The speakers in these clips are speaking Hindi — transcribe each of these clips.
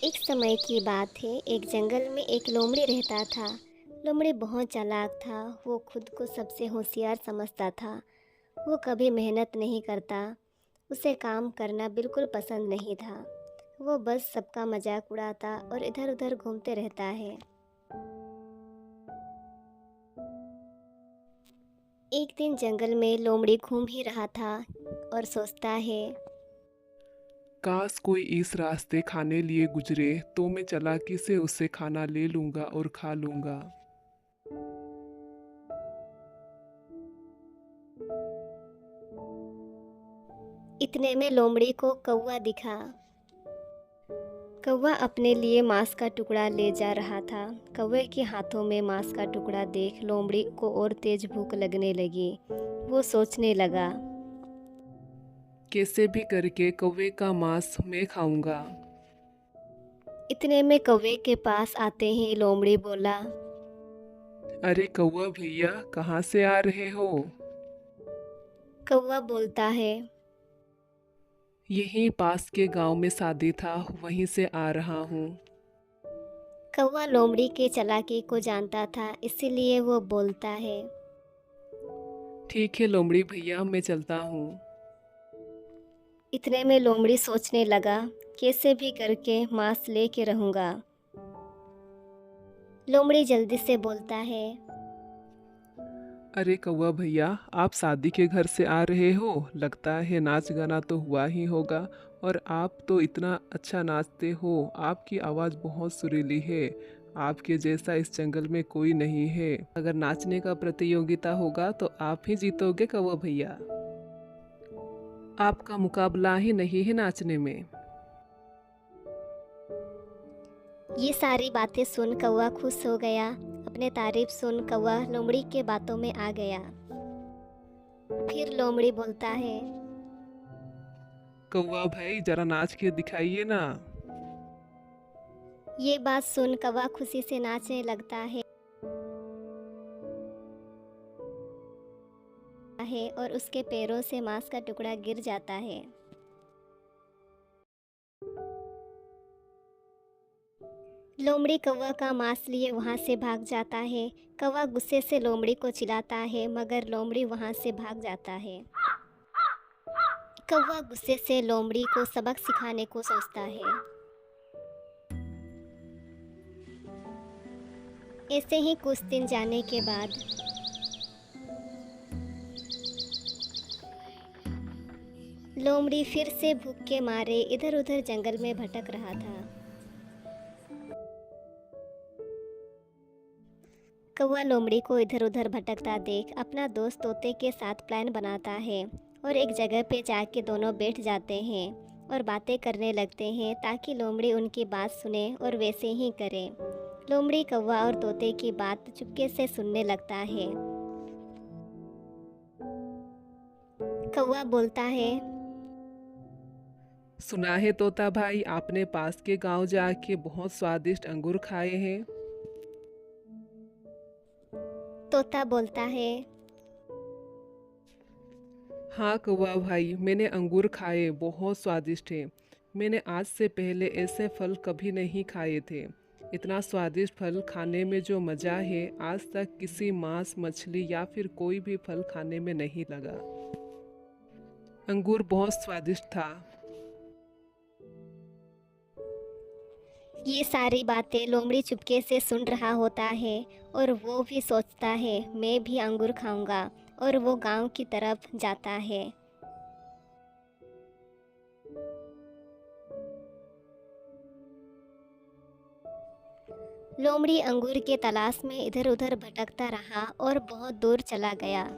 एक समय की बात है। एक जंगल में एक लोमड़ी रहता था। लोमड़ी बहुत चालाक था। वो खुद को सबसे होशियार समझता था। वो कभी मेहनत नहीं करता। उसे काम करना बिल्कुल पसंद नहीं था। वो बस सबका मजाक उड़ाता और इधर उधर घूमते रहता है। एक दिन जंगल में लोमड़ी घूम ही रहा था और सोचता है। काश कोई इस रास्ते खाने लिए गुजरे तो मैं चालाकी से उससे खाना ले लूंगा और खा लूंगा। इतने में लोमड़ी को कौवा दिखा। कौवा अपने लिए मांस का टुकड़ा ले जा रहा था। कौवे के हाथों में मांस का टुकड़ा देख लोमड़ी को और तेज भूख लगने लगी। वो सोचने लगा। कैसे भी करके कौवे का मांस मैं खाऊंगा। इतने में कौवे के पास आते ही लोमड़ी बोला। अरे कौवा भैया, कहाँ से आ रहे हो? कौवा बोलता है। यहीं पास के गांव में शादी था, वहीं से आ रहा हूँ। कौवा लोमड़ी के चालाकी को जानता था, इसीलिए वो बोलता है। ठीक है लोमड़ी भैया, मैं चलता हूँ। इतने में लोमड़ी सोचने लगा, कैसे भी करके मांस लेके रहूंगा। लोमड़ी जल्दी से बोलता है। अरे कौवा भैया, आप शादी के घर से आ रहे हो? लगता है नाच गाना तो हुआ ही होगा। और आप तो इतना अच्छा नाचते हो, आपकी आवाज़ बहुत सुरीली है। आपके जैसा इस जंगल में कोई नहीं है। अगर नाचने का प्रतियोगिता होगा तो आप ही जीतोगे कौवा भैया। आपका मुकाबला ही नहीं है नाचने में। ये सारी बातें सुन कौवा खुश हो गया। अपने तारीफ सुन कौवा लोमड़ी के बातों में आ गया। फिर लोमड़ी बोलता है। कौवा भाई, जरा नाच के दिखाइए ना। ये बात सुन कौवा खुशी से नाचने लगता है और उसके पैरों से मांस का टुकड़ा गिर जाता है। लोमड़ी कौवा का मांस लिए वहां से भाग जाता है। कौवा गुस्से से लोमड़ी को चिल्लाता है, मगर लोमड़ी वहां से भाग जाता है। कौवा गुस्से से लोमड़ी को सबक सिखाने को सोचता है। ऐसे ही कुछ दिन जाने के बाद लोमड़ी फिर से भूख के मारे इधर उधर जंगल में भटक रहा था। कौवा लोमड़ी को इधर उधर भटकता देख अपना दोस्त तोते के साथ प्लान बनाता है और एक जगह पे जाके दोनों बैठ जाते हैं और बातें करने लगते हैं ताकि लोमड़ी उनकी बात सुने और वैसे ही करे। लोमड़ी कौवा और तोते की बात चुपके से सुनने लगता है। कौवा बोलता है। सुना है तोता भाई, आपने पास के गांव जाके बहुत स्वादिष्ट अंगूर खाए हैं। तोता बोलता है। हाँ कौवा भाई, मैंने अंगूर खाए, बहुत स्वादिष्ट है। मैंने आज से पहले ऐसे फल कभी नहीं खाए थे। इतना स्वादिष्ट फल खाने में जो मज़ा है, आज तक किसी मांस मछली या फिर कोई भी फल खाने में नहीं लगा। अंगूर बहुत स्वादिष्ट था। ये सारी बातें लोमड़ी चुपके से सुन रहा होता है और वो भी सोचता है मैं भी अंगूर खाऊंगा, और वो गांव की तरफ जाता है। लोमड़ी अंगूर के तलाश में इधर उधर भटकता रहा और बहुत दूर चला गया।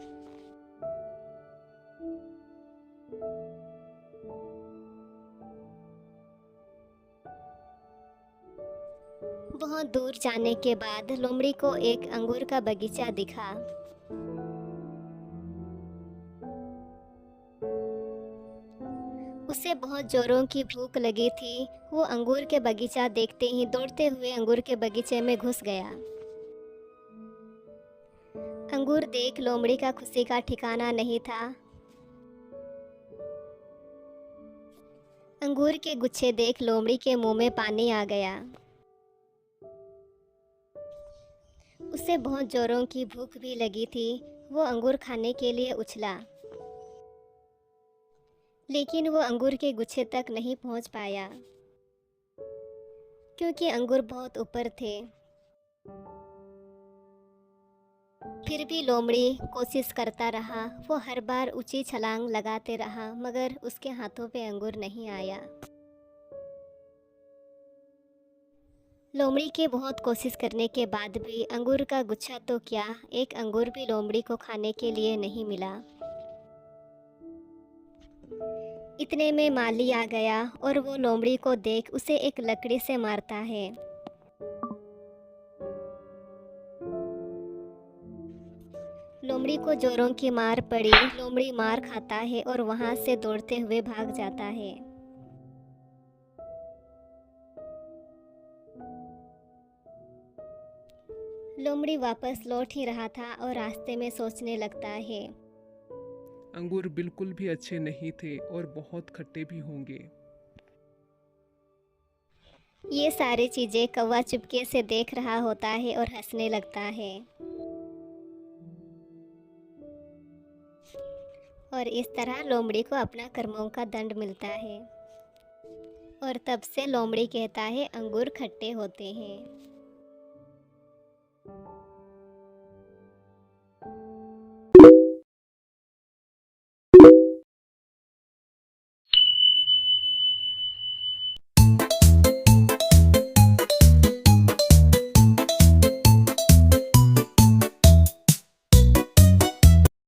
बहुत दूर जाने के बाद लोमड़ी को एक अंगूर का बगीचा दिखा। उसे बहुत जोरों की भूख लगी थी। वो अंगूर के बगीचा देखते ही दौड़ते हुए अंगूर के बगीचे में घुस गया। अंगूर देख लोमड़ी का खुशी का ठिकाना नहीं था। अंगूर के गुच्छे देख लोमड़ी के मुंह में पानी आ गया। उसे बहुत जोरों की भूख भी लगी थी। वो अंगूर खाने के लिए उछला, लेकिन वो अंगूर के गुच्छे तक नहीं पहुंच पाया, क्योंकि अंगूर बहुत ऊपर थे। फिर भी लोमड़ी कोशिश करता रहा। वो हर बार ऊंची छलांग लगाते रहा, मगर उसके हाथों पे अंगूर नहीं आया। लोमड़ी के बहुत कोशिश करने के बाद भी अंगूर का गुच्छा तो क्या, एक अंगूर भी लोमड़ी को खाने के लिए नहीं मिला। इतने में माली आ गया और वो लोमड़ी को देख उसे एक लकड़ी से मारता है। लोमड़ी को जोरों की मार पड़ी। लोमड़ी मार खाता है और वहां से दौड़ते हुए भाग जाता है। लोमड़ी वापस लौट ही रहा था और रास्ते में सोचने लगता है, अंगूर बिल्कुल भी अच्छे नहीं थे और बहुत खट्टे भी होंगे। ये सारी चीजें कौवा चुपके से देख रहा होता है और हंसने लगता है। और इस तरह लोमड़ी को अपना कर्मों का दंड मिलता है। और तब से लोमड़ी कहता है अंगूर खट्टे होते हैं।